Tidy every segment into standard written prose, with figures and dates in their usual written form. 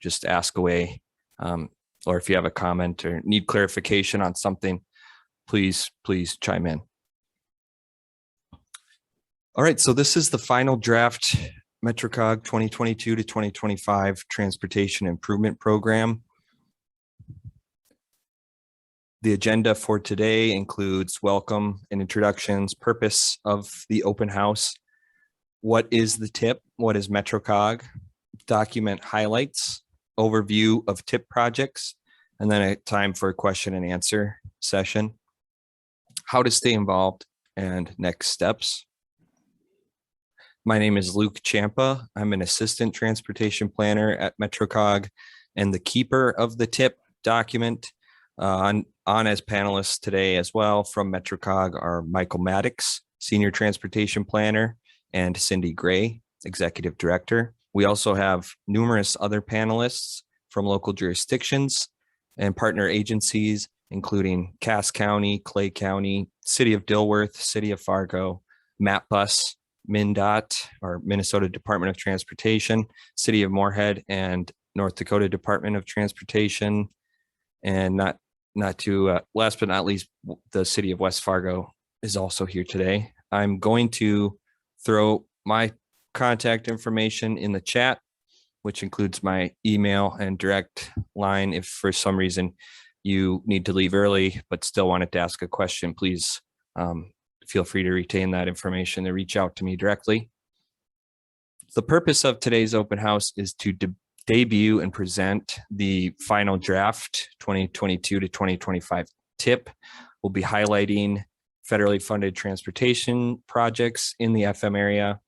just ask away. Or if you have a comment or need clarification on something, please chime in. All right, so this is the final draft MetroCog 2022 to 2025 Transportation Improvement Program. The agenda for today includes welcome and introductions, purpose of the open house, what is the TIP, what is MetroCog, document highlights, overview of TIP projects, and then a time for a question and answer session, how to stay involved, and next steps. My name is Luke Champa. I'm an assistant transportation planner at MetroCog and the keeper of the TIP document. On as panelists today as well from MetroCog are Michael Maddox, senior transportation planner, and Cindy Gray, executive director. We also have numerous other panelists from local jurisdictions and partner agencies, including Cass County, Clay County, City of Dilworth, City of Fargo, MapBus, MnDOT, or Minnesota Department of Transportation, City of Moorhead, and North Dakota Department of Transportation, and last but not least, the City of West Fargo is also here today. I'm going to throw my contact information in the chat, which includes my email and direct line. If for some reason you need to leave early but still wanted to ask a question, please feel free to retain that information and reach out to me directly. The purpose of today's open house is to debut and present the final draft 2022 to 2025 TIP. We'll be highlighting federally funded transportation projects in the FM area,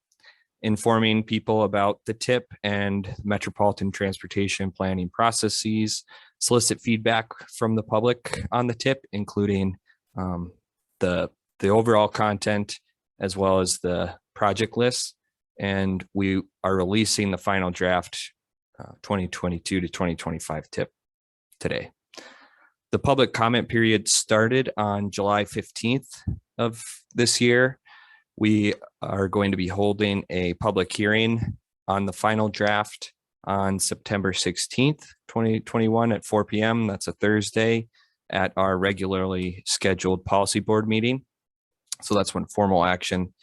informing people about the TIP and metropolitan transportation planning processes, solicit feedback from the public on the TIP, including the overall content as well as the project list. And we are releasing the final draft 2022 to 2025 TIP today. The public comment period started on July 15th of this year. We are going to be holding a public hearing on the final draft on September 16th, 2021 at 4 p.m. That's a Thursday at our regularly scheduled policy board meeting. So that's when formal action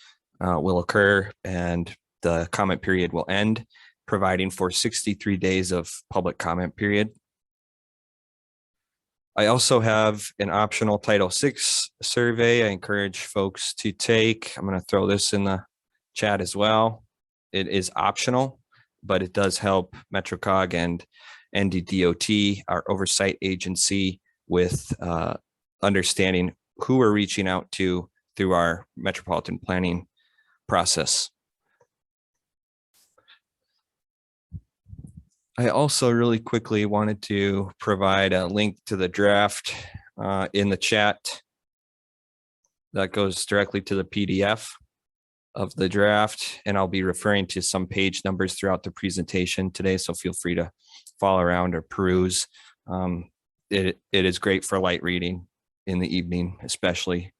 will occur and the comment period will end, providing for 63 days of public comment period. I also have an optional Title VI survey I encourage folks to take. I'm going to throw this in the chat as well. It is optional, but it does help MetroCog and NDDOT, our oversight agency, with understanding who we're reaching out to through our metropolitan planning process. I also really quickly wanted to provide a link to the draft in the chat that goes directly to the PDF of the draft, and I'll be referring to some page numbers throughout the presentation today, so feel free to follow around or peruse. It is great for light reading in the evening, especially.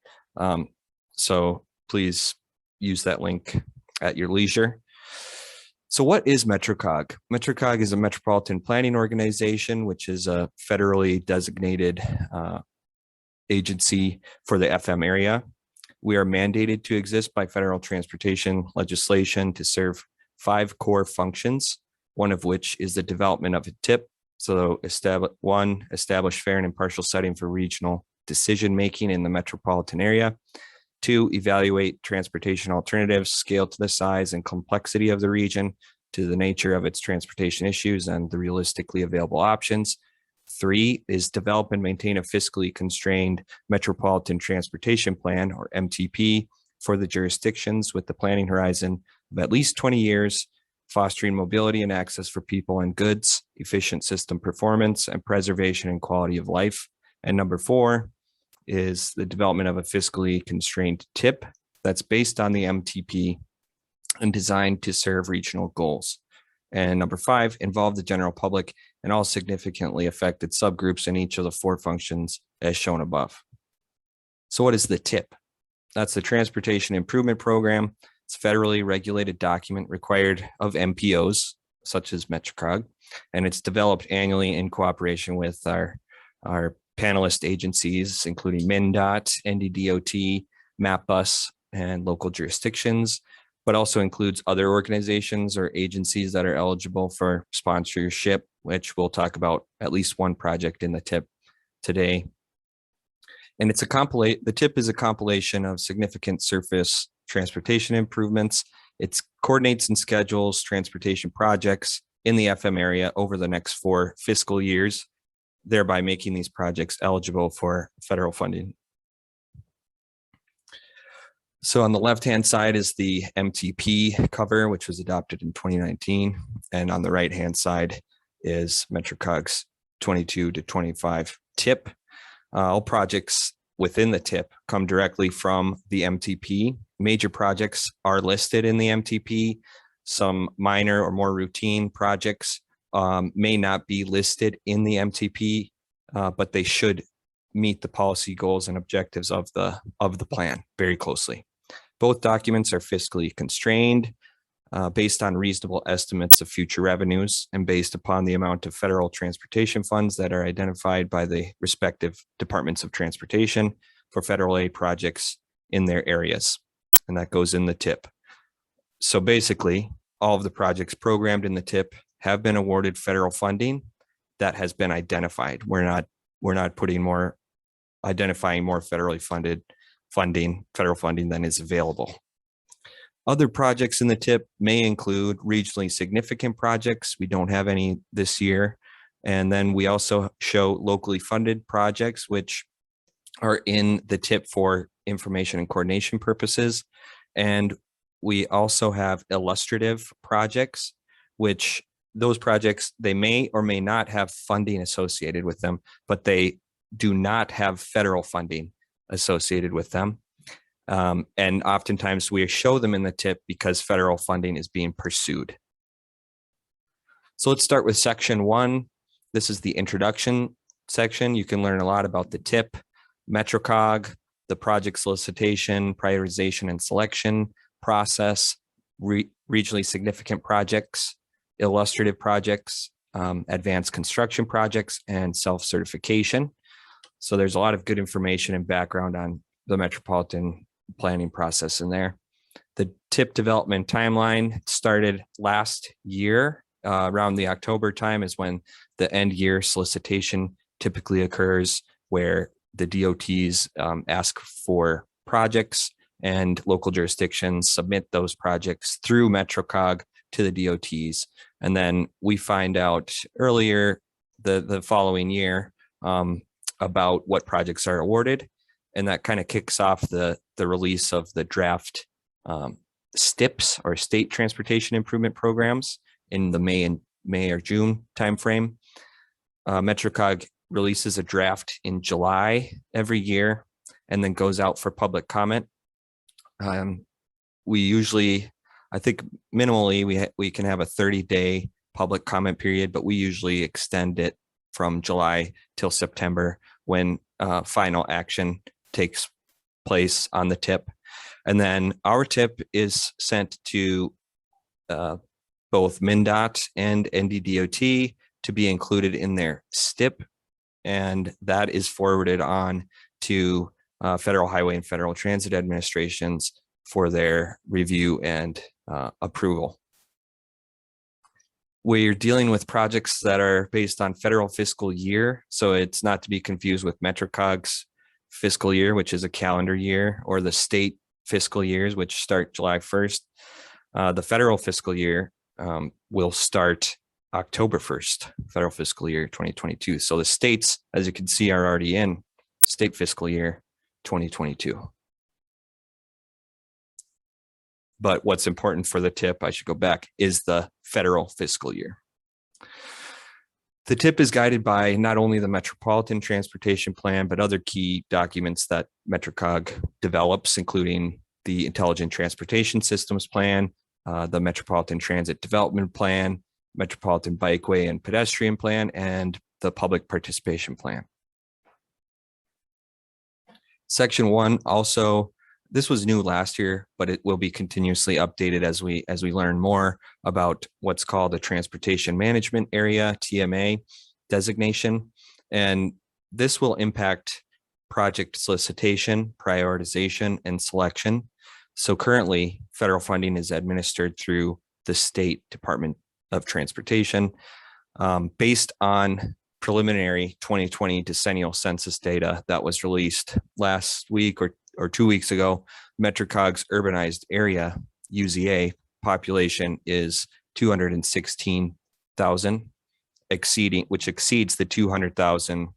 So please use that link at your leisure. So what is MetroCog? MetroCog is a metropolitan planning organization, which is a federally designated agency for the FM area. We are mandated to exist by federal transportation legislation to serve 5 core functions, one of which is the development of a TIP. So establish fair and impartial setting for regional decision-making in the metropolitan area. 2, evaluate transportation alternatives, scale to the size and complexity of the region, to the nature of its transportation issues and the realistically available options. 3 is develop and maintain a fiscally constrained metropolitan transportation plan, or MTP, for the jurisdictions with the planning horizon of at least 20 years, fostering mobility and access for people and goods, efficient system performance, and preservation and quality of life. And number 4 is the development of a fiscally constrained TIP that's based on the MTP and designed to serve regional goals. And number 5, involve the general public and all significantly affected subgroups in each of the 4 functions as shown above. So what is the TIP? That's the Transportation Improvement Program. It's a federally regulated document required of MPOs, such as MetroCog, and it's developed annually in cooperation with our panelist agencies, including MnDOT, NDDOT, MapBus, and local jurisdictions, but also includes other organizations or agencies that are eligible for sponsorship, which we'll talk about at least one project in the tip today. And the tip is a compilation of significant surface transportation improvements. It coordinates and schedules transportation projects in the FM area over the next 4 fiscal years, thereby making these projects eligible for federal funding. So on the left-hand side is the MTP cover, which was adopted in 2019. And on the right-hand side is MetroCog's 22 to 25 tip. All projects within the tip come directly from the MTP. Major projects are listed in the MTP. Some minor or more routine projects may not be listed in the MTP, but they should meet the policy goals and objectives of the plan very closely. Both documents are fiscally constrained based on reasonable estimates of future revenues and based upon the amount of federal transportation funds that are identified by the respective departments of transportation for federal aid projects in their areas. And that goes in the tip. So basically, all of the projects programmed in the tip have been awarded federal funding that has been identified. We're not identifying more federally funded federal funding than is available. Other projects in the tip may include regionally significant projects. We don't have any this year. And then we also show locally funded projects, which are in the tip for information and coordination purposes. And we also have illustrative projects, which those projects, they may or may not have funding associated with them, but they do not have federal funding associated with them. And oftentimes we show them in the tip because federal funding is being pursued. So let's start with section 1. This is the introduction section. You can learn a lot about the tip, MetroCog, the project solicitation, prioritization and selection process, regionally significant projects, illustrative projects, advanced construction projects, and self-certification. So there's a lot of good information and background on the metropolitan planning process in there. The tip development timeline started last year. Around the October time is when the end year solicitation typically occurs, where the DOTs ask for projects and local jurisdictions submit those projects through MetroCog to the DOTs. And then we find out earlier the following year about what projects are awarded. And that kind of kicks off the release of the draft STIPs, or State Transportation Improvement Programs, in the May or June timeframe. MetroCog releases a draft in July every year and then goes out for public comment. We usually, I think minimally, we can have a 30-day public comment period, but we usually extend it from July till September, when final action takes place on the tip. And then our tip is sent to both MnDOT and NDDOT to be included in their STIP, and that is forwarded on to Federal Highway and Federal Transit Administrations for their review and approval. We're dealing with projects that are based on federal fiscal year, so it's not to be confused with MetroCog's fiscal year, which is a calendar year, or the state fiscal years, which start July 1st. The federal fiscal year will start October 1st, federal fiscal year 2022. So the states, as you can see, are already in state fiscal year 2022. But what's important for the tip, I should go back, is the federal fiscal year. The tip is guided by not only the Metropolitan Transportation Plan, but other key documents that MetroCog develops, including the Intelligent Transportation Systems Plan, the Metropolitan Transit Development Plan, Metropolitan Bikeway and Pedestrian Plan, and the Public Participation Plan. Section 1 also This was new last year, but it will be continuously updated as we learn more about what's called a Transportation Management Area, TMA designation. And this will impact project solicitation, prioritization, and selection. So currently, federal funding is administered through the State Department of Transportation based on preliminary 2020 decennial census data that was released last week or 2 weeks ago. MetroCog's urbanized area, UZA, population is 216,000, which exceeds the 200,000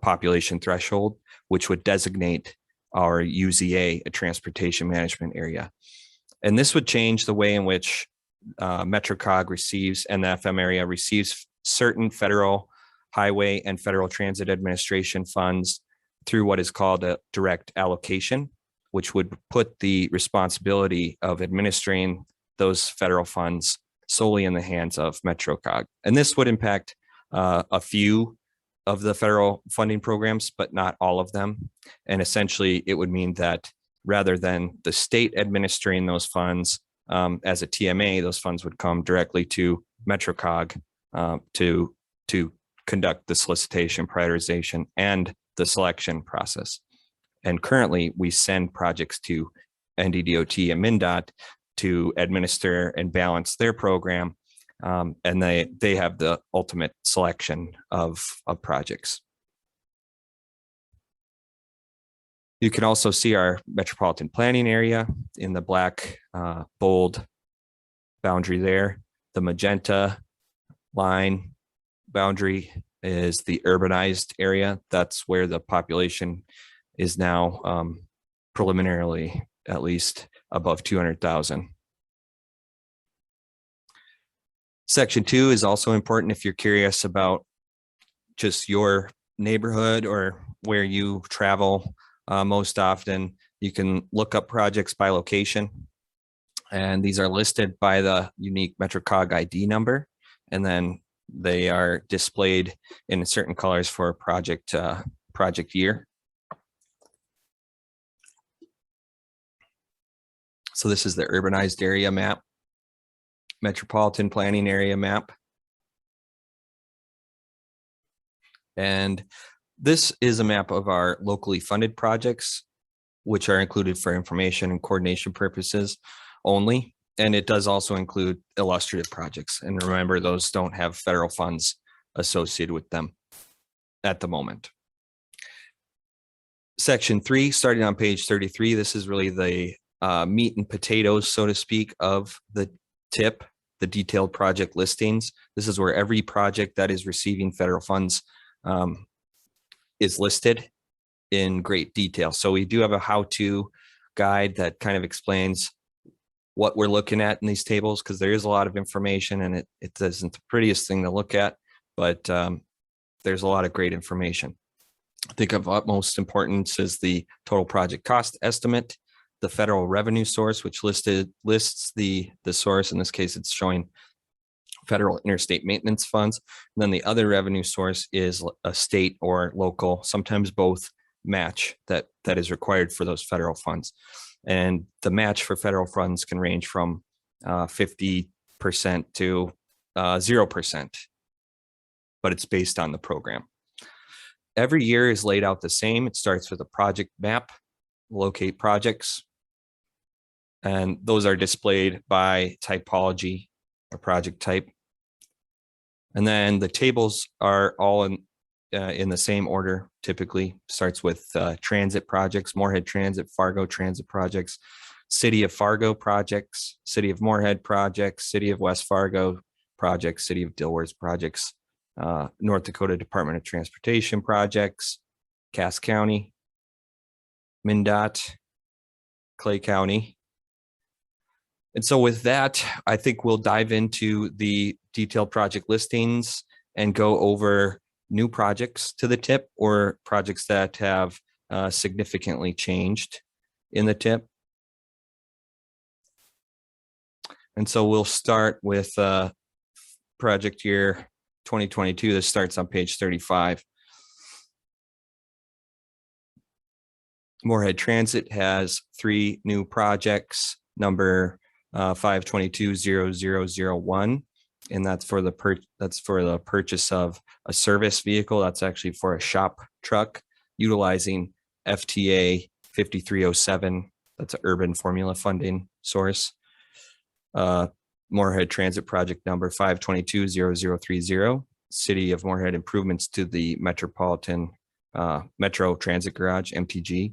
population threshold, which would designate our UZA a transportation management area. And this would change the way in which MetroCog receives, and the FM area receives, certain federal highway and federal transit administration funds through what is called a direct allocation, which would put the responsibility of administering those federal funds solely in the hands of MetroCog. And this would impact a few of the federal funding programs, but not all of them. And essentially, it would mean that rather than the state administering those funds as a TMA, those funds would come directly to MetroCog to conduct the solicitation, prioritization, and the selection process. And currently, we send projects to NDDOT and MnDOT to administer and balance their program, and they have the ultimate selection of projects. You can also see our metropolitan planning area in the black bold boundary there. The magenta line boundary is the urbanized area. That's where the population is now preliminarily at least above 200,000. Section 2 is also important if you're curious about just your neighborhood or where you travel most often. You can look up projects by location, and these are listed by the unique MetroCog ID number, and then they are displayed in certain colors for project year. So this is the urbanized area map, metropolitan planning area map. And this is a map of our locally funded projects, which are included for information and coordination purposes only. And it does also include illustrative projects. And remember, those don't have federal funds associated with them at the moment. Section 3, starting on page 33, this is really the meat and potatoes, so to speak, of the TIP, the detailed project listings. This is where every project that is receiving federal funds is listed in great detail. So we do have a how-to guide that kind of explains what we're looking at in these tables, because there is a lot of information, and it isn't the prettiest thing to look at, but there's a lot of great information. I think of utmost importance is the total project cost estimate, the federal revenue source, which lists the source. In this case, it's showing federal interstate maintenance funds. And then the other revenue source is a state or local, sometimes both, match that is required for those federal funds. And the match for federal funds can range from 50% to 0%, but it's based on the program. Every year is laid out the same. It starts with a project map, locate projects, and those are displayed by typology or project type. And then the tables are all in the same order. Typically starts with transit projects, Moorhead Transit, Fargo Transit projects, City of Fargo projects, City of Moorhead projects, City of West Fargo projects, City of Dillewaer's projects, North Dakota Department of Transportation projects, Cass County, MnDOT, Clay County. And so with that, I think we'll dive into the detailed project listings and go over new projects to the TIP or projects that have significantly changed in the TIP. And so we'll start with project year 2022. This starts on page 35. Moorhead Transit has 3 new projects, number 522-0001, and that's for the purchase of a service vehicle. That's actually for a shop truck utilizing FTA 5307. That's an urban formula funding source. Moorhead Transit project number 522-0030, City of Moorhead improvements to the Metropolitan Metro Transit Garage, MTG,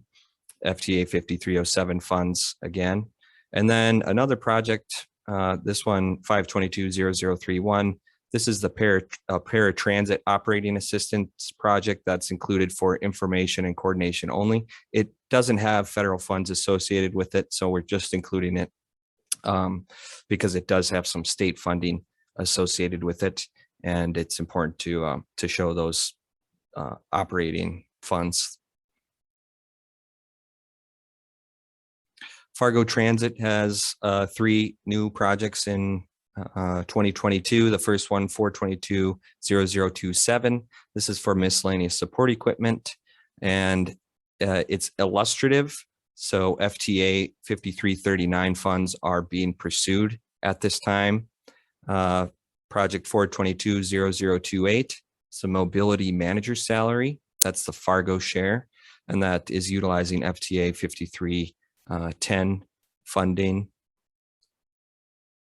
FTA 5307 funds again. And then another project, this one 522-0031. This is the paratransit operating assistance project that's included for information and coordination only. It doesn't have federal funds associated with it, so we're just including it because it does have some state funding associated with it, and it's important to show those operating funds. Fargo Transit has 3 new projects in 2022. The first one, 422-0027. This is for miscellaneous support equipment, and it's illustrative. So FTA 5339 funds are being pursued at this time. Project 422-0028. It's a mobility manager salary. That's the Fargo share, and that is utilizing FTA 5310 funding.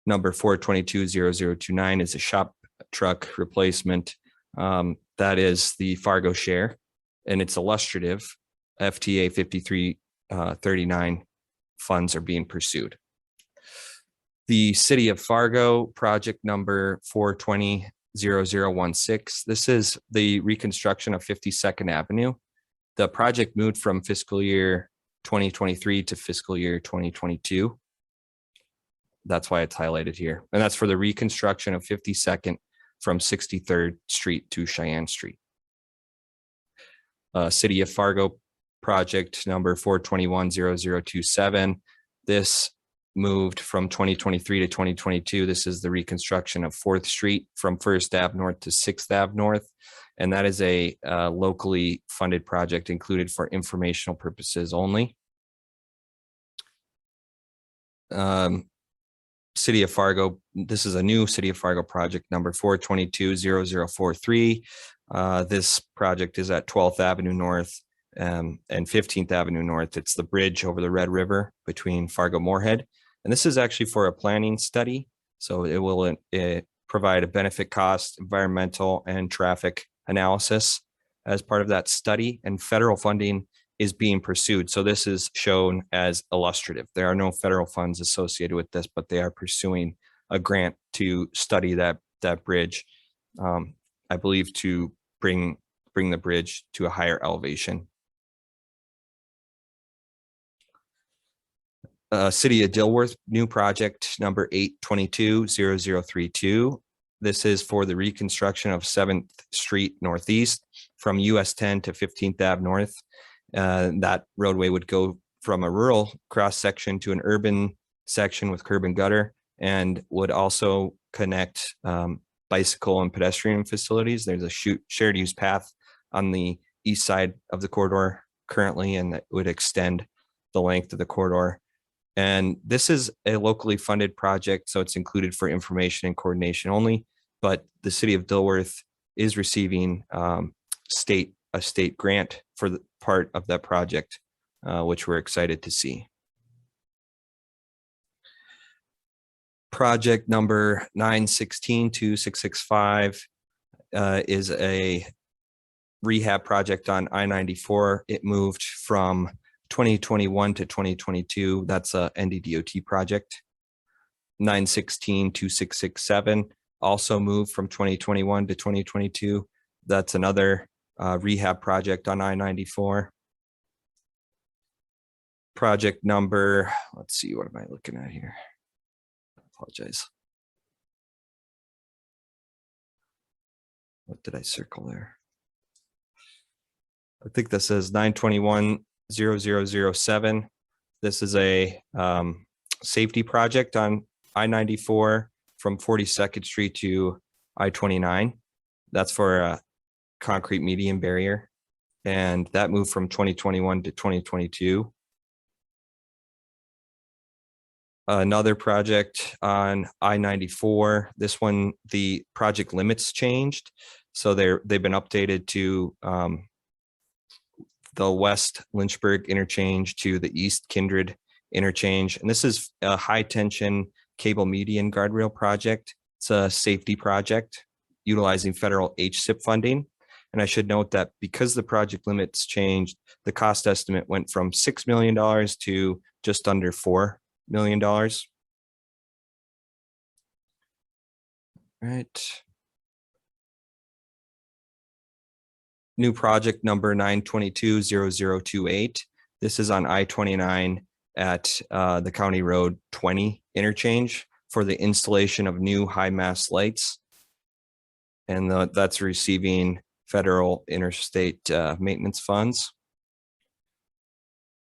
Number 422-0029 is a shop truck replacement. That is the Fargo share, and it's illustrative. FTA 5339 funds are being pursued. The City of Fargo project number 420-0016. This is the reconstruction of 52nd Avenue. The project moved from fiscal year 2023 to fiscal year 2022. That's why it's highlighted here. And that's for the reconstruction of 52nd from 63rd Street to Cheyenne Street. City of Fargo project number 421-0027. This moved from 2023 to 2022. This is the reconstruction of 4th Street from 1st Ave North to 6th Ave North. And that is a locally funded project included for informational purposes only. City of Fargo, this is a new City of Fargo project number 422-0043. This project is at 12th Avenue North and 15th Avenue North. It's the bridge over the Red River between Fargo-Moorhead. And this is actually for a planning study. So it will provide a benefit, cost, environmental, and traffic analysis as part of that study, and federal funding is being pursued. So this is shown as illustrative. There are no federal funds associated with this, but they are pursuing a grant to study that bridge, I believe, to bring the bridge to a higher elevation. City of Dilworth, new project number 822-0032. This is for the reconstruction of 7th Street Northeast from US 10 to 15th Ave North. That roadway would go from a rural cross section to an urban section with curb and gutter, and would also connect bicycle and pedestrian facilities. There's a shared use path on the east side of the corridor currently, and that would extend the length of the corridor. And this is a locally funded project, so it's included for information and coordination only, but the City of Dilworth is receiving a state grant for the part of that project, which we're excited to see. Project number 916-2665 is a rehab project on I-94. It moved from 2021 to 2022. That's a NDDOT project. 916-2667 also moved from 2021 to 2022. That's another rehab project on I-94. Project number, let's see, what am I looking at here? I apologize. What did I circle there? I think this says 921-0007. This is a safety project on I-94 from 42nd Street to I-29. That's for a concrete median barrier. and that moved from 2021 to 2022. Another project on I-94. This one, the project limits changed. So they've been updated to the West Lynchburg interchange to the East Kindred interchange. And this is a high tension cable median guardrail project. It's a safety project utilizing federal HSIP funding. And I should note that because the project limits changed, the cost estimate went from $6 million to just under $4 million. Right. New project number 922-0028. This is on I-29 at the County Road 20 interchange for the installation of new high mast lights. And that's receiving federal interstate maintenance funds.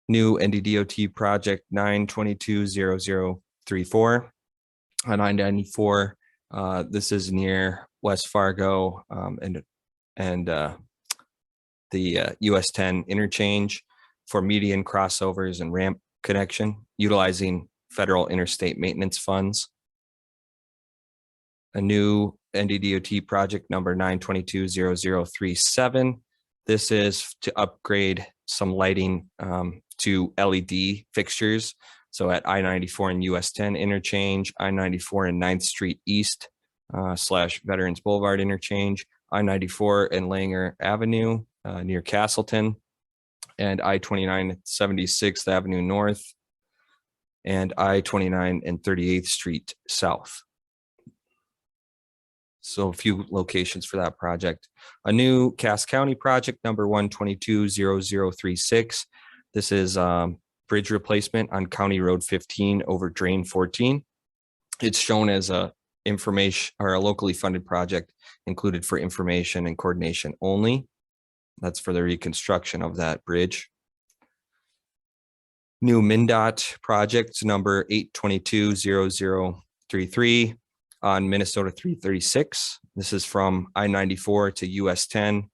New NDDOT project 922-0034 on I-94. This is near West Fargo and the US 10 interchange for median crossovers and ramp connection, utilizing federal interstate maintenance funds. A new NDDOT project number 922-0037. This is to upgrade some lighting to LED fixtures. So at I-94 and US 10 interchange, I-94 and 9th Street East / Veterans Boulevard interchange, I-94 and Langer Avenue near Castleton, and I-29 at 76th Avenue North, and I-29 and 38th Street South. So a few locations for that project. A new Cass County project number 122-0036. This is bridge replacement on County Road 15 over Drain 14. It's shown as a information or a locally funded project included for information and coordination only. That's for the reconstruction of that bridge. New MnDOT project number 822-0033 on Minnesota 336. This is from I-94 to US 10,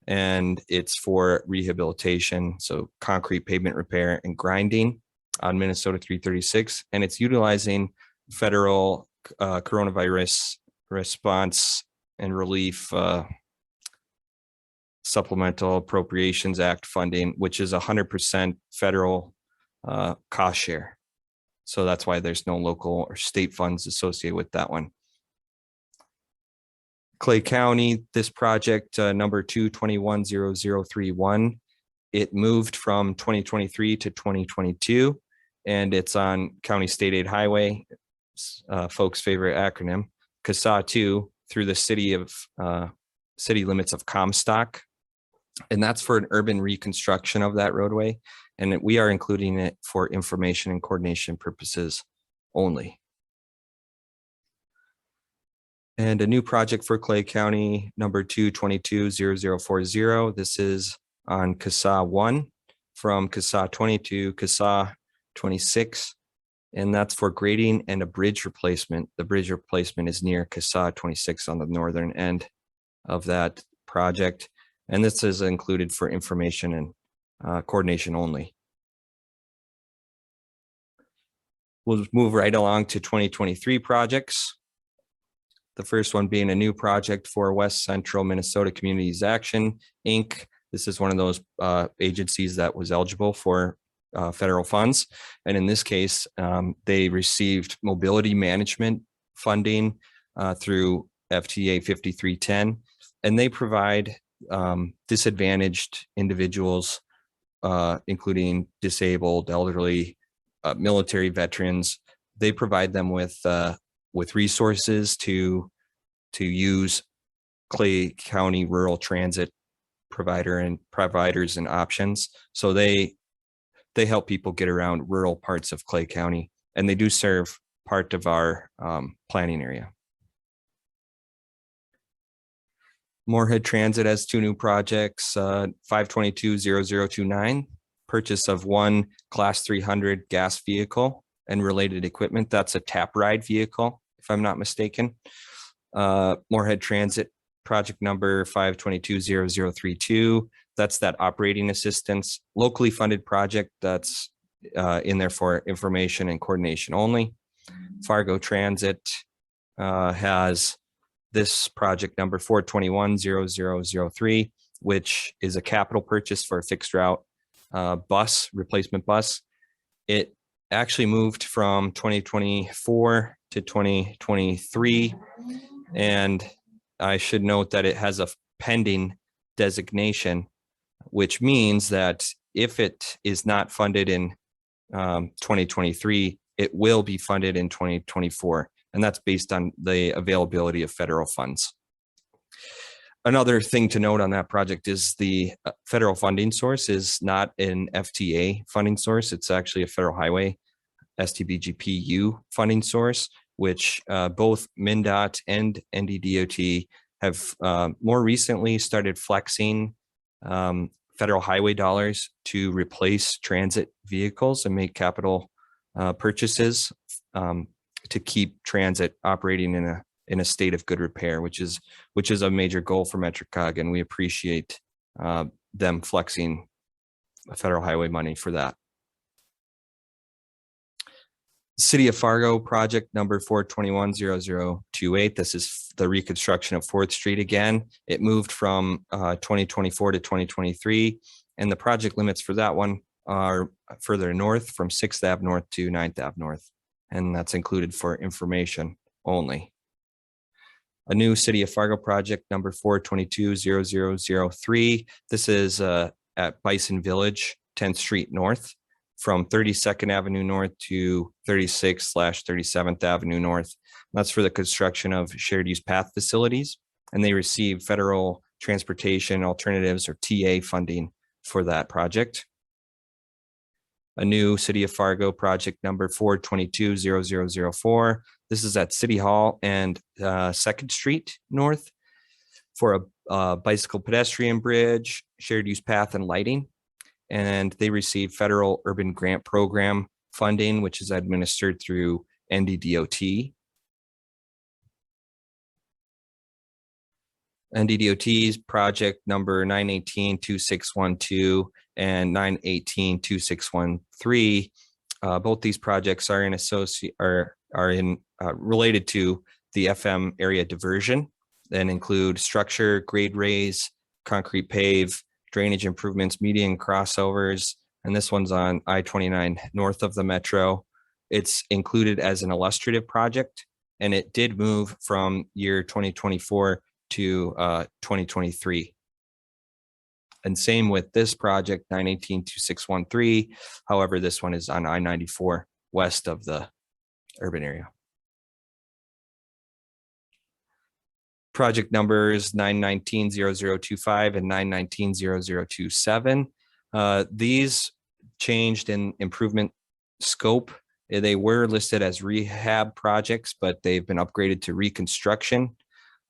and it's for rehabilitation, so concrete pavement repair and grinding on Minnesota 336, and it's utilizing federal coronavirus response and relief Supplemental Appropriations Act funding, which is 100% federal cost share. So that's why there's no local or state funds associated with that one. Clay County, this project number 221-0031, it moved from 2023 to 2022, and it's on County State Aid Highway, folks' favorite acronym, CSA 2, through the city limits of Comstock. And that's for an urban reconstruction of that roadway. And we are including it for information and coordination purposes only. And a new project for Clay County, number 222-0040. This is on CSA 1 from CSA 20 to CSA 26. And that's for grading and a bridge replacement. The bridge replacement is near CSA 26 on the northern end of that project. And this is included for information and coordination only. We'll move right along to 2023 projects. The first one being a new project for West Central Minnesota Communities Action, Inc. This is one of those agencies that was eligible for federal funds. And in this case, they received mobility management funding through FTA 5310. And they provide disadvantaged individuals, including disabled, elderly, military veterans. They provide them with resources to use Clay County rural transit providers and options. So they help people get around rural parts of Clay County, and they do serve part of our planning area. Moorhead Transit has two new projects, 522-0029, purchase of one Class 300 gas vehicle and related equipment. That's a tap ride vehicle, if I'm not mistaken. Moorhead Transit project number 5220032. That's that operating assistance, locally funded project that's in there for information and coordination only. Fargo Transit has this project number 4210003, which is a capital purchase for a fixed route bus, replacement bus. It actually moved from 2024 to 2023. And I should note that it has a pending designation, which means that if it is not funded in 2023, it will be funded in 2024. And that's based on the availability of federal funds. Another thing to note on that project is the federal funding source is not an FTA funding source. It's actually a federal highway STBGPU funding source, which both MnDOT and NDDOT have more recently started flexing federal highway dollars to replace transit vehicles and make capital purchases to keep transit operating in a state of good repair, which is a major goal for MetroCog, and we appreciate them flexing federal highway money for that. City of Fargo project number 4210028. This is the reconstruction of 4th Street again. It moved from 2024 to 2023, and the project limits for that one are further north from 6th Ave North to 9th Ave North, and that's included for information only. A new City of Fargo project number 4220003. This is at Bison Village, 10th Street North, from 32nd Avenue North to 36/37th Avenue North. That's for the construction of shared use path facilities, and they receive federal transportation alternatives or TA funding for that project. A new City of Fargo project number 4220004. This is at City Hall and 2nd Street North for a bicycle pedestrian bridge, shared use path and lighting. And they receive federal urban grant program funding, which is administered through NDDOT. NDDOT's project number 918-2612 and 918-2613. Both these projects are related to the FM area diversion and include structure, grade raise, concrete pave, drainage improvements, median crossovers, and this one's on I-29 north of the metro. It's included as an illustrative project, and it did move from year 2024 to 2023. And same with this project, 918-2613. However, this one is on I-94 west of the urban area. Project numbers 919-0025 and 919-0027. These changed in improvement scope. They were listed as rehab projects, but they've been upgraded to reconstruction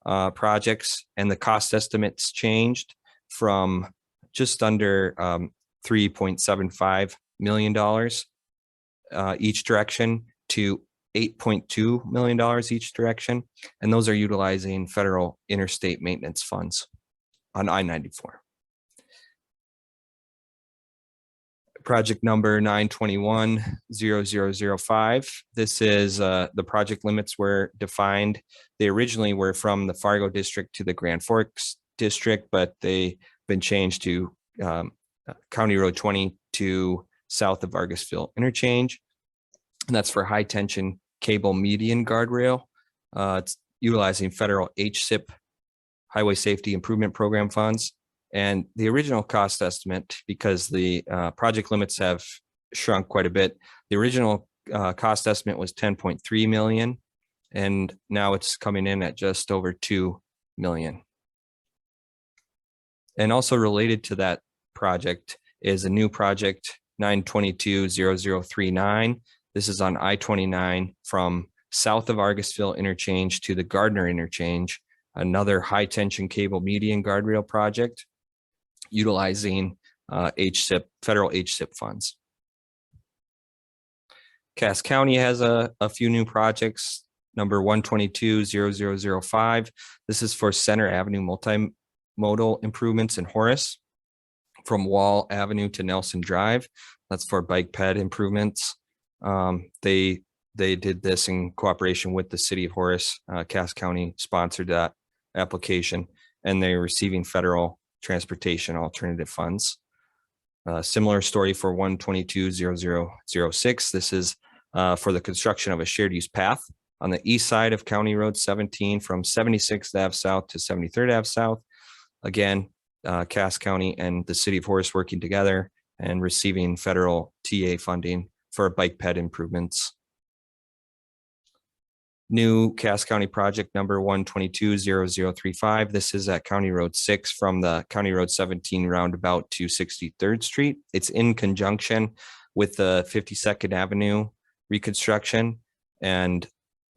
projects, and the cost estimates changed from just under $3.75 million each direction to $8.2 million each direction, and those are utilizing federal interstate maintenance funds on I-94. Project number 921-0005. This is the project limits were defined. They originally were from the Fargo district to the Grand Forks district, but they've been changed to County Road 20 to south of Vargasville interchange. And that's for high tension cable median guardrail. It's utilizing federal HSIP, Highway Safety Improvement Program funds. And the original cost estimate, because the project limits have shrunk quite a bit, the original cost estimate was 10.3 million, and now it's coming in at just over 2 million. And also related to that project is a new project 922-0039. This is on I-29 from south of Vargasville interchange to the Gardner interchange, another high tension cable median guardrail project utilizing HSIP, federal HSIP funds. Cass County has a few new projects. number 122-0005. This is for Center Avenue multimodal improvements in Horace from Wall Avenue to Nelson Drive. That's for bike ped improvements. They did this in cooperation with the city of Horace. Cass County sponsored that application, and they're receiving federal transportation alternative funds. Similar story for 122-0006. This is for the construction of a shared use path on the east side of County Road 17 from 76th Ave South to 73rd Ave South. Again, Cass County and the city of Horace working together and receiving federal TA funding for bike ped improvements. New Cass County project number 122-0035. This is at County Road 6 from the County Road 17 roundabout to 63rd Street. It's in conjunction with the 52nd Avenue reconstruction, and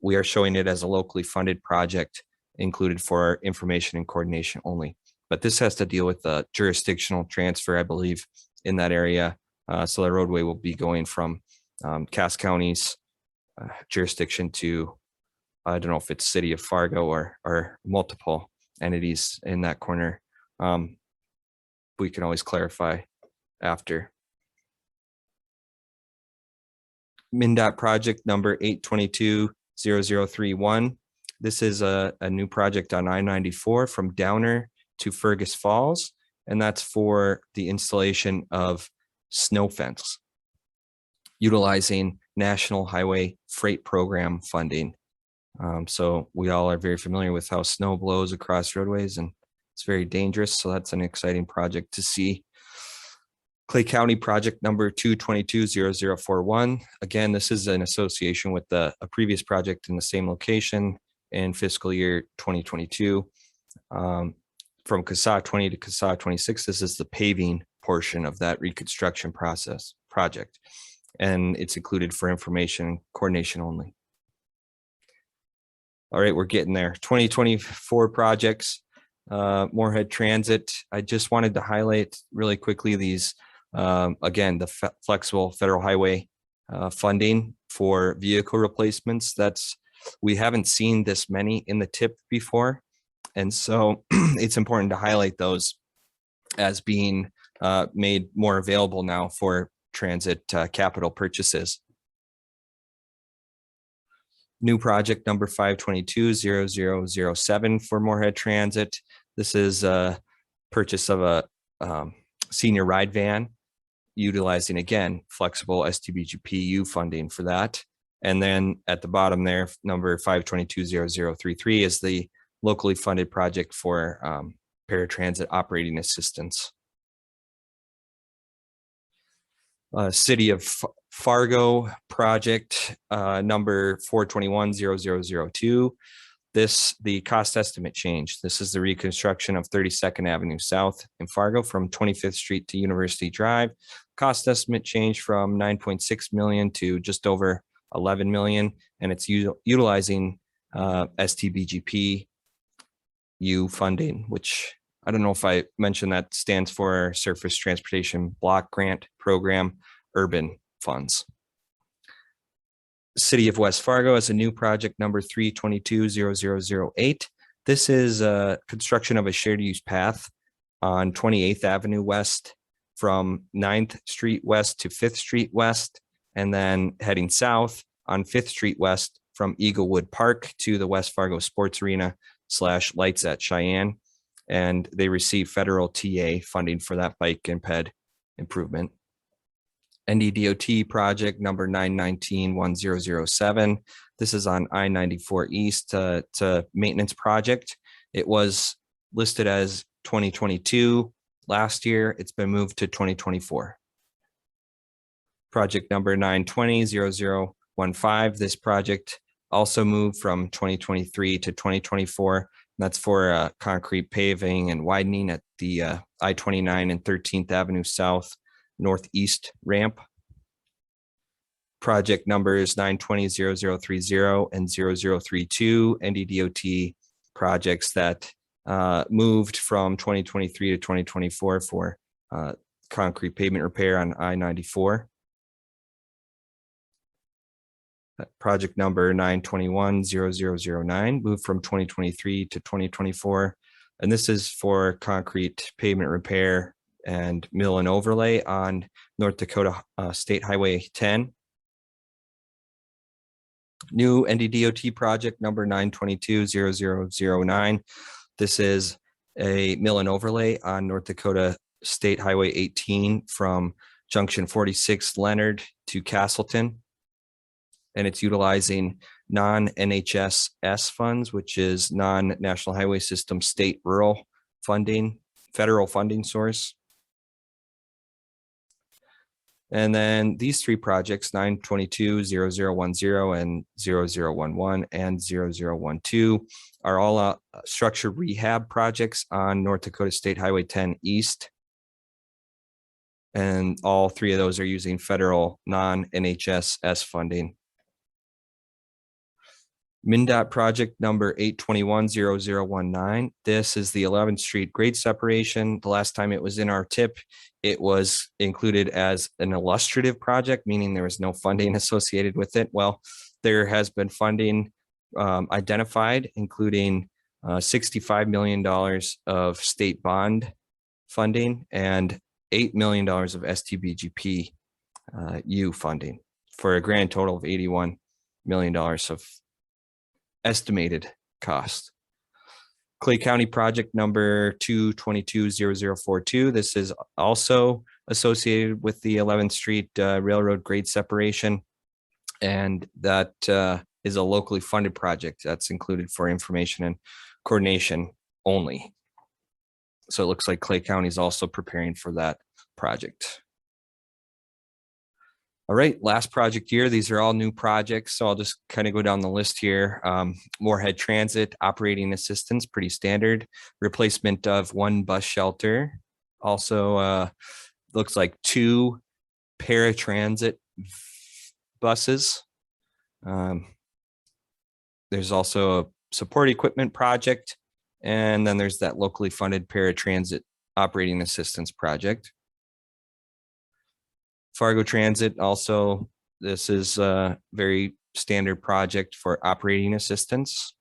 we are showing it as a locally funded project included for information and coordination only. But this has to deal with the jurisdictional transfer, I believe, in that area. So the roadway will be going from Cass County's jurisdiction to, I don't know if it's city of Fargo or multiple entities in that corner. We can always clarify after. MnDOT project number 822-0031. This is a new project on I-94 from Downer to Fergus Falls, and that's for the installation of snow fence utilizing National Highway Freight Program funding. So we all are very familiar with how snow blows across roadways, and it's very dangerous. So that's an exciting project to see. Clay County project number 222-0041. Again, this is an association with a previous project in the same location in fiscal year 2022. From CASA 20 to CASA 26, this is the paving portion of that reconstruction project, and it's included for information coordination only. All right, we're getting there. 2024 projects, Moorhead Transit. I just wanted to highlight really quickly these, again, the flexible federal highway funding for vehicle replacements. We haven't seen this many in the TIP before. And so it's important to highlight those as being made more available now for transit capital purchases. New project number 522-0007 for Moorhead Transit. This is a purchase of a senior ride van, utilizing, again, flexible STBGPU funding for that. And then at the bottom there, number 522-0033 is the locally funded project for paratransit operating assistance. City of Fargo project number 421-0002. The cost estimate change. This is the reconstruction of 32nd Avenue South in Fargo from 25th Street to University Drive. Cost estimate change from 9.6 million to just over 11 million, and it's utilizing STBGP funding, which I don't know if I mentioned, that stands for Surface Transportation Block Grant Program Urban Funds. City of West Fargo has a new project number 322-0008. This is construction of a shared use path on 28th Avenue West from 9th Street West to 5th Street West, and then heading south on 5th Street West from Eaglewood Park to the West Fargo Sports Arena / Lights at Cheyenne. And they receive federal TA funding for that bike and ped improvement. NDDOT project number 919-1007. This is on I-94 East. It's a maintenance project. It was listed as 2022 last year. It's been moved to 2024. Project number 920-0015. This project also moved from 2023 to 2024. That's for concrete paving and widening at the I-29 and 13th Avenue South Northeast ramp. Project numbers 920-0030 and 0032 NDDOT projects that moved from 2023 to 2024 for concrete pavement repair on I-94. project number 921-0009, moved from 2023 to 2024. And this is for concrete pavement repair and mill and overlay on North Dakota State Highway 10. New NDDOT project number 922-0009. This is a mill and overlay on North Dakota State Highway 18 from Junction 46 Leonard to Castleton. And it's utilizing non-NHSS funds, which is non-National Highway System state rural funding, federal funding source. And then these three projects, 922-0010 and 0011 and 0012, are all structure rehab projects on North Dakota State Highway 10 East. And all three of those are using federal non-NHSS funding. MnDOT project number 821-0019. This is the 11th Street grade separation. The last time it was in our tip, it was included as an illustrative project, meaning there was no funding associated with it. Well, there has been funding identified, including $65 million of state bond funding and $8 million of STBGP U funding for a grand total of $81 million of estimated cost. Clay County project number 222-0042. This is also associated with the 11th Street Railroad grade separation. And that is a locally funded project that's included for information and coordination only. So it looks like Clay County is also preparing for that project. All right, last project here. These are all new projects, so I'll just kind of go down the list here. Moorhead Transit, operating assistance, pretty standard. Replacement of one bus shelter. Also, looks like 2 paratransit buses. There's also a support equipment project, and then there's that locally funded paratransit operating assistance project. Fargo Transit also, this is a very standard project for operating assistance.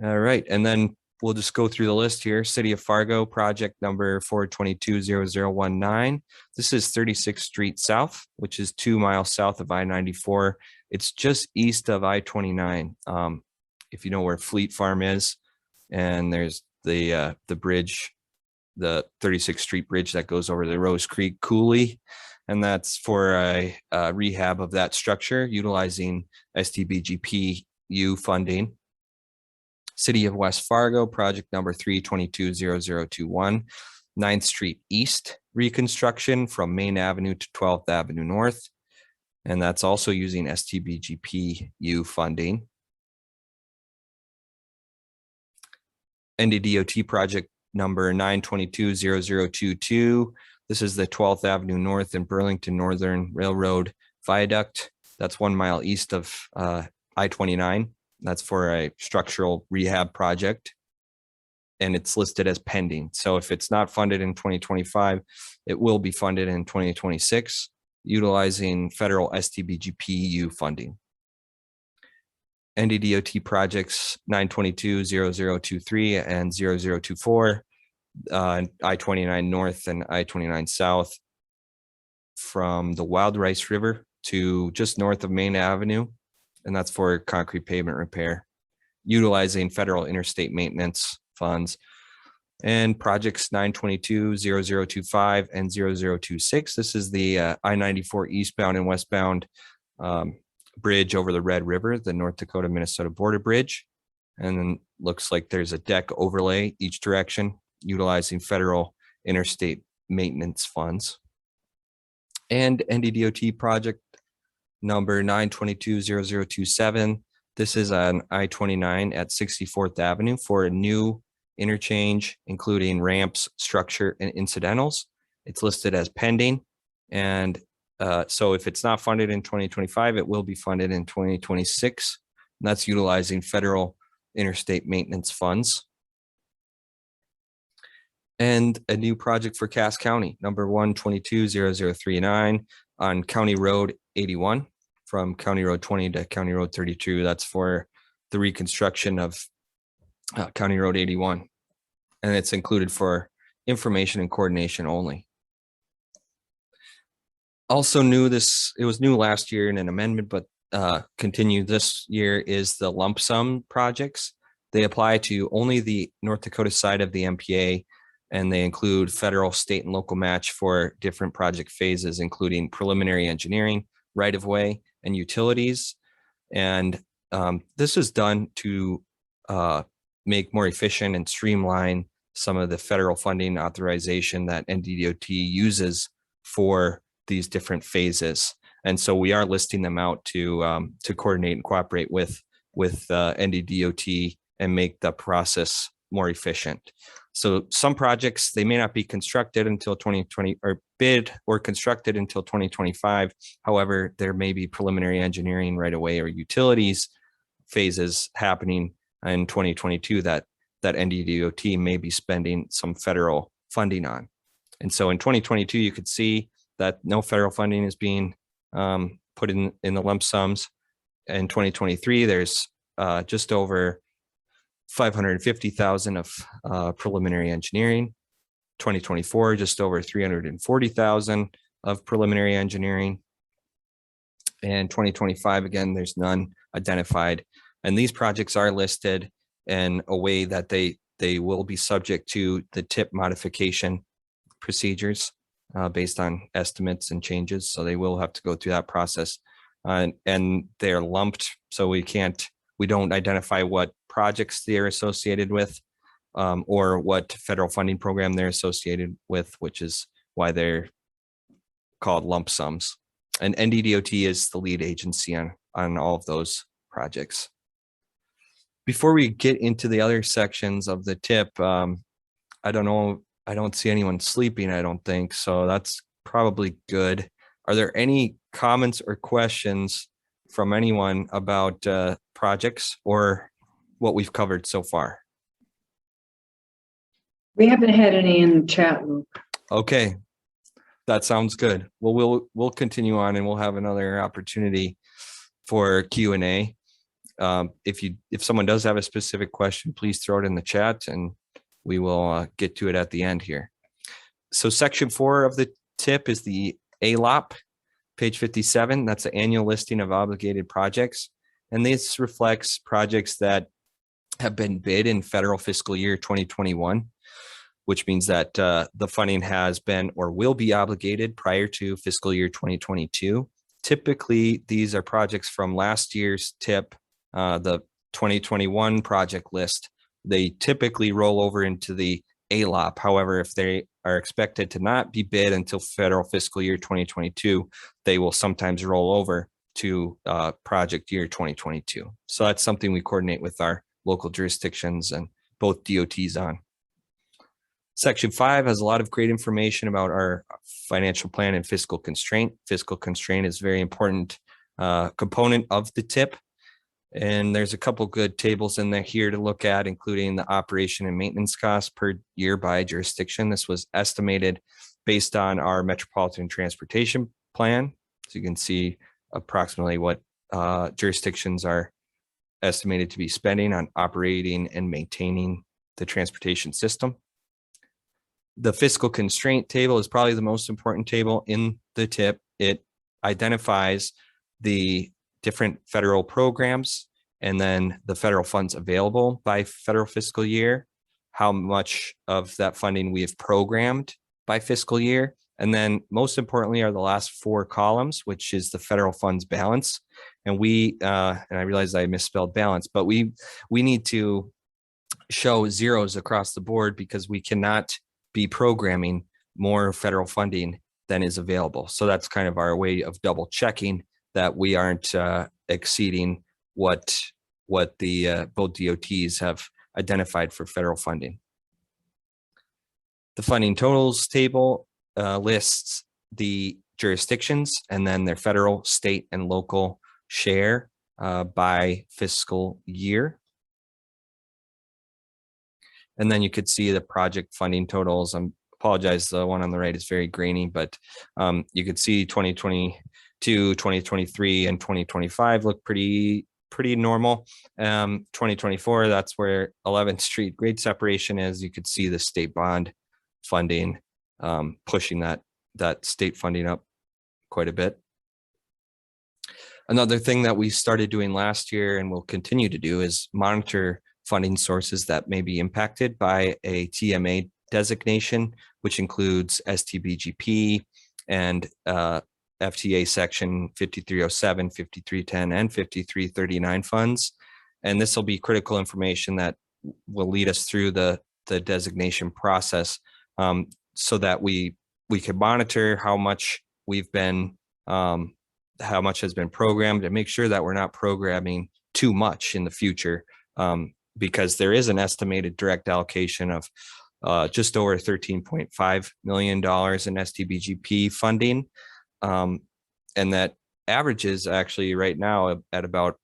All right, and then we'll just go through the list here. City of Fargo project number 422-0019. This is 36th Street South, which is 2 miles south of I-94. It's just east of I-29. If you know where Fleet Farm is, and there's the bridge, the 36th Street Bridge that goes over the Rose Creek Coulee. And that's for a rehab of that structure utilizing STBGP U funding. City of West Fargo, project number 322-0021, 9th Street East reconstruction from Main Avenue to 12th Avenue North. And that's also using STBGP U funding. NDDOT project number 922-0022. This is the 12th Avenue North and Burlington Northern Railroad Viaduct. That's 1 mile east of I-29. That's for a structural rehab project. And it's listed as pending. So if it's not funded in 2025, it will be funded in 2026, utilizing federal STBGP funding. NDDOT projects 922-0023 and 0024, I-29 North and I-29 South from the Wild Rice River to just north of Main Avenue. And that's for concrete pavement repair, utilizing federal interstate maintenance funds. And projects 922-0025 and 0026. This is the I-94 eastbound and westbound bridge over the Red River, the North Dakota Minnesota border bridge. And then looks like there's a deck overlay each direction, utilizing federal interstate maintenance funds. And NDDOT project number 922-0027. This is on I-29 at 64th Avenue for a new interchange, including ramps, structure, and incidentals. It's listed as pending. And so if it's not funded in 2025, it will be funded in 2026. And that's utilizing federal interstate maintenance funds. And a new project for Cass County, number 122-0039 on County Road 81. from County Road 20 to County Road 32. That's for the reconstruction of County Road 81. And it's included for information and coordination only. Also new it was new last year in an amendment, but continued this year is the lump sum projects. They apply to only the North Dakota side of the MPA, and they include federal, state, and local match for different project phases, including preliminary engineering, right-of-way, and utilities. And this is done to make more efficient and streamline some of the federal funding authorization that NDDOT uses for these different phases. And so we are listing them out to coordinate and cooperate with NDDOT and make the process more efficient. So some projects, they may not be constructed until 2020 or bid or constructed until 2025. However, there may be preliminary engineering right away or utilities phases happening in 2022 that NDDOT may be spending some federal funding on. And so in 2022, you could see that no federal funding is being put in the lump sums. In 2023, there's just over 550,000 of preliminary engineering. 2024, just over 340,000 of preliminary engineering. And 2025, again, there's none identified. And these projects are listed in a way that they will be subject to the TIP modification procedures based on estimates and changes. So they will have to go through that process. And they're lumped, so we don't identify what projects they're associated with or what federal funding program they're associated with, which is why they're called lump sums. And NDDOT is the lead agency on all of those projects. Before we get into the other sections of the TIP, I don't know, I don't see anyone sleeping, I don't think, so that's probably good. Are there any comments or questions from anyone about projects or what we've covered so far? We haven't had any in the chat, Luke. Okay, that sounds good. Well, we'll continue on and we'll have another opportunity for Q&A. If someone does have a specific question, please throw it in the chat and we will get to it at the end here. So section 4 of the TIP is the ALOP, page 57. That's the annual listing of obligated projects. And this reflects projects that have been bid in federal fiscal year 2021, which means that the funding has been or will be obligated prior to fiscal year 2022. Typically, these are projects from last year's TIP, the 2021 project list. They typically roll over into the ALOP. However, if they are expected to not be bid until federal fiscal year 2022, they will sometimes roll over to project year 2022. So that's something we coordinate with our local jurisdictions and both DOTs on. Section 5 has a lot of great information about our financial plan and fiscal constraint. Fiscal constraint is a very important component of the TIP. And there's a couple good tables in there here to look at, including the operation and maintenance costs per year by jurisdiction. This was estimated based on our metropolitan transportation plan. So you can see approximately what jurisdictions are estimated to be spending on operating and maintaining the transportation system. The fiscal constraint table is probably the most important table in the TIP. It identifies the different federal programs and then the federal funds available by federal fiscal year, how much of that funding we have programmed by fiscal year. And then most importantly are the last 4 columns, which is the federal funds balance. And and I realize I misspelled balance, but we need to show zeros across the board because we cannot be programming more federal funding than is available. So that's kind of our way of double checking that we aren't exceeding what the both DOTs have identified for federal funding. The funding totals table lists the jurisdictions and then their federal, state, and local share by fiscal year. And then you could see the project funding totals. I apologize, the one on the right is very grainy, but you could see 2020 to 2023 and 2025 look pretty normal. 2024, that's where 11th Street grade separation is. You could see the state bond funding pushing that state funding up quite a bit. Another thing that we started doing last year and will continue to do is monitor funding sources that may be impacted by a TMA designation, which includes STBGP and FTA section 5307, 5310, and 5339 funds. And this will be critical information that will lead us through the designation process, so that we can monitor how much we've been, how much has been programmed, and make sure that we're not programming too much in the future, because there is an estimated direct allocation of just over $13.5 million in STBGP funding. And that averages actually right now at about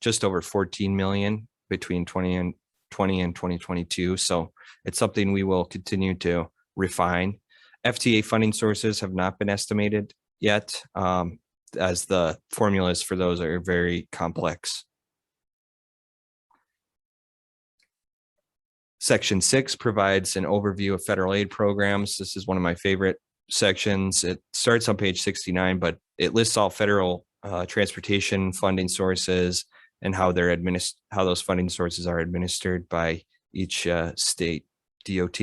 just over 14 million between 2020 and 2022. So it's something we will continue to refine. FTA funding sources have not been estimated yet, as the formulas for those are very complex. Section 6 provides an overview of federal aid programs. This is one of my favorite sections. It starts on page 69, but it lists all federal transportation funding sources and how those funding sources are administered by each state DOT,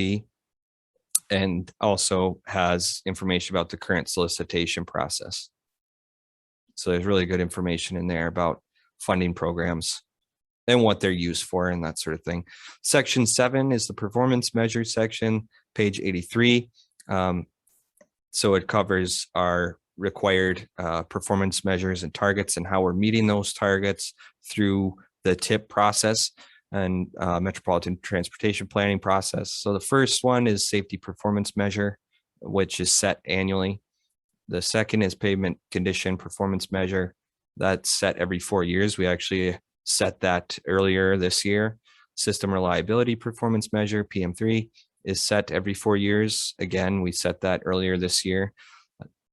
and also has information about the current solicitation process. So there's really good information in there about funding programs and what they're used for and that sort of thing. Section 7 is the performance measure section, page 83. So it covers our required performance measures and targets and how we're meeting those targets through the TIP process and metropolitan transportation planning process. So the first one is safety performance measure, which is set annually. The second is pavement condition performance measure. That's set every 4 years. We actually set that earlier this year. System reliability performance measure, PM3, is set every 4 years. Again, we set that earlier this year.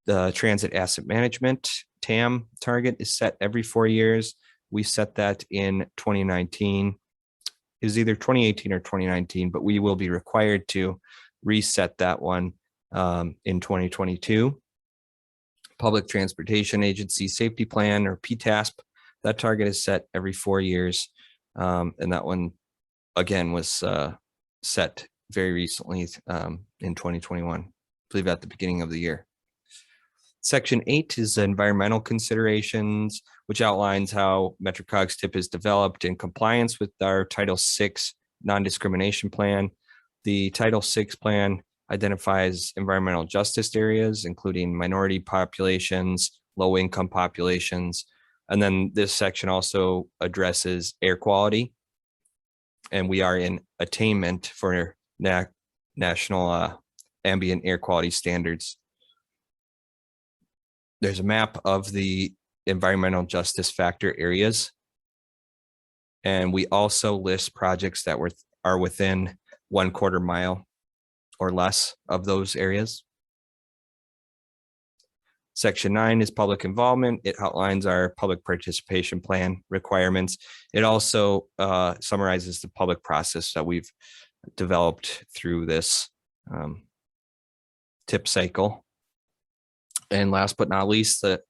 The transit asset management, TAM, target is set every 4 years. We set that in 2019. It was either 2018 or 2019, but we will be required to reset that one in 2022. Public Transportation Agency Safety Plan, or PTASP, that target is set every 4 years. And that one, again, was set very recently in 2021, I believe at the beginning of the year. Section 8 is environmental considerations, which outlines how MetroCog's TIP is developed in compliance with our Title VI non-discrimination plan. The Title VI plan identifies environmental justice areas, including minority populations, low-income populations. And then this section also addresses air quality. And we are in attainment for national ambient air quality standards. There's a map of the environmental justice factor areas. And we also list projects that are within 1/4 mile or less of those areas. Section 9 is public involvement. It outlines our public participation plan requirements. It also summarizes the public process that we've developed through this TIP cycle. And last but not least, the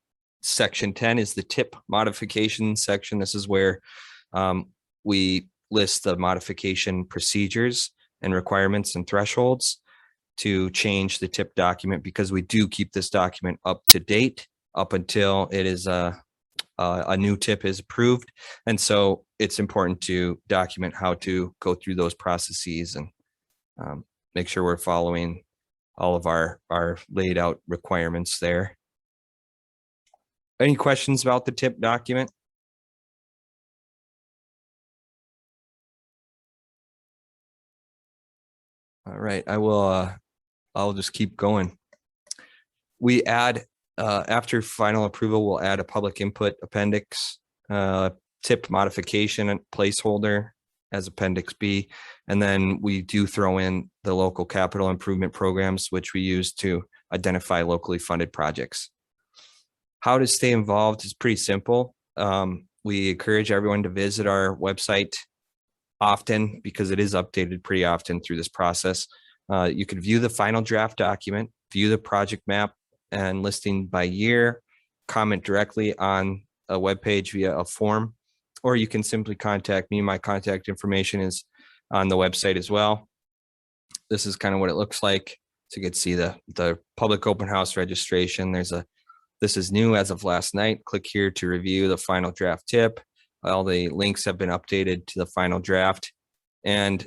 section 10 is the TIP modification section. This is where we list the modification procedures and requirements and thresholds to change the TIP document, because we do keep this document up to date up until it is a new TIP is approved. And so it's important to document how to go through those processes and make sure we're following all of our laid out requirements there. Any questions about the TIP document? All right, I'll just keep going. We add, after final approval, we'll add a public input appendix, TIP modification and placeholder as Appendix B. And then we do throw in the local capital improvement programs, which we use to identify locally funded projects. How to stay involved is pretty simple. We encourage everyone to visit our website often because it is updated pretty often through this process. You can view the final draft document, view the project map and listing by year, comment directly on a web page via a form, or you can simply contact me. My contact information is on the website as well. This is kind of what it looks like. So you can see the public open house registration. This is new as of last night. Click here to review the final draft tip. All the links have been updated to the final draft. And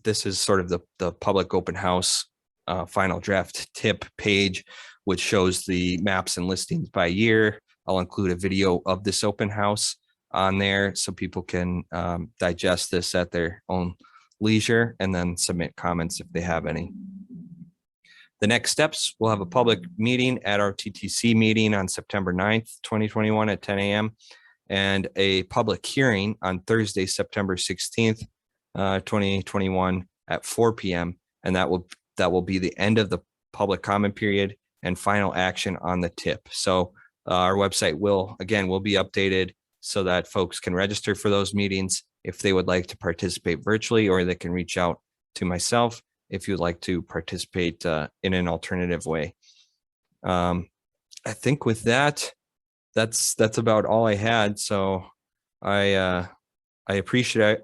this is sort of the public open house final draft tip page, which shows the maps and listings by year. I'll include a video of this open house on there so people can digest this at their own leisure and then submit comments if they have any. The next steps, we'll have a public meeting at our TTC meeting on September 9th, 2021 at 10 a.m. and a public hearing on Thursday, September 16th, 2021 at 4 p.m. And that will be the end of the public comment period and final action on the tip. So our website will be updated so that folks can register for those meetings if they would like to participate virtually, or they can reach out to myself if you'd like to participate in an alternative way. I think with that, that's about all I had. So I appreciate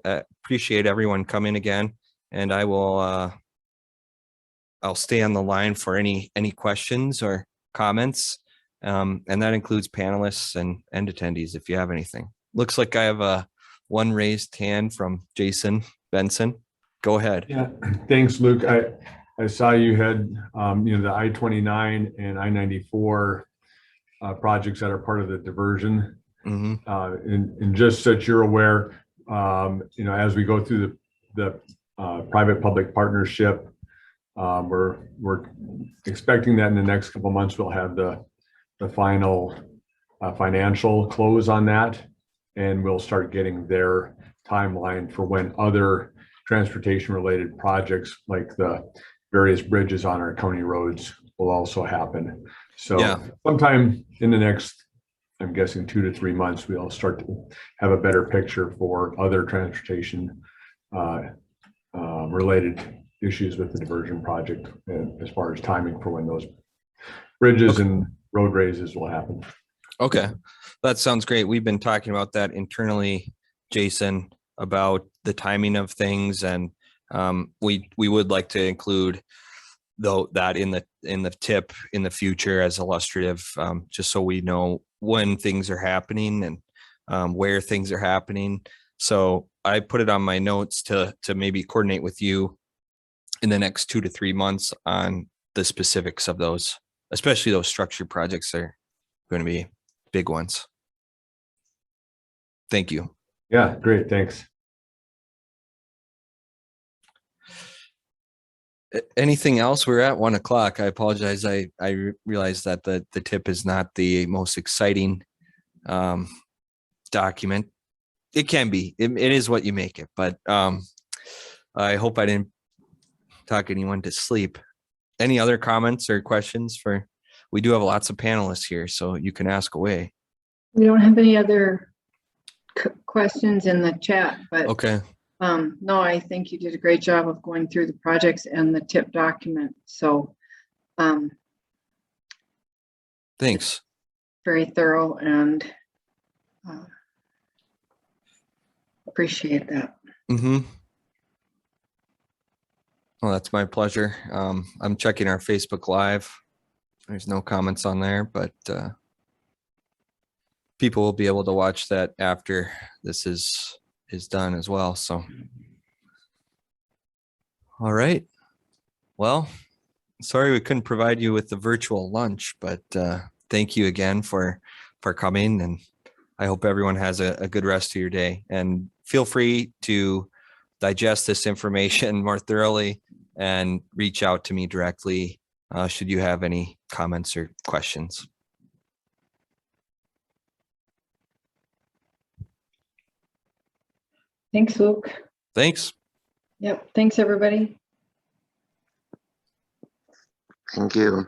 everyone coming again, and I will I'll stay on the line for any questions or comments, and that includes panelists and attendees if you have anything. Looks like I have one raised hand from Jason Benson. Go ahead. Yeah, thanks, Luke. I saw you had the I-29 and I-94 projects that are part of the diversion. Mm-hmm. And just so that you're aware, as we go through the private-public partnership, we're expecting that in the next couple of months we'll have the final financial close on that, and we'll start getting their timeline for when other transportation-related projects like the various bridges on our county roads will also happen. So yeah, sometime in the next, I'm guessing 2 to 3 months, we'll start to have a better picture for other transportation related issues with the diversion project, and as far as timing for when those bridges and road raises will happen. Okay, that sounds great. We've been talking about that internally, Jason, about the timing of things, and we would like to include that in the tip in the future as illustrative, just so we know when things are happening and where things are happening. So I put it on my notes to maybe coordinate with you in the next 2 to 3 months on the specifics of those, especially those structured projects are going to be big ones. Thank you. Yeah, great. Thanks. Anything else? We're at 1 o'clock. I apologize. I realize that the tip is not the most exciting document. It can be. It is what you make it. But I hope I didn't talk anyone to sleep. Any other comments or questions for? We do have lots of panelists here, so you can ask away. We don't have any other questions in the chat, but okay. No, I think you did a great job of going through the projects and the tip document. So thanks. Very thorough, and appreciate that. Mm-hmm. Well, that's my pleasure. I'm checking our Facebook Live. There's no comments on there, but people will be able to watch that after this is done as well. So, all right. Well, sorry we couldn't provide you with the virtual lunch, but thank you again for coming, and I hope everyone has a good rest of your day. And feel free to digest this information more thoroughly and reach out to me directly should you have any comments or questions. Thanks, Luke. Thanks. Yep. Thanks, everybody. Thank you.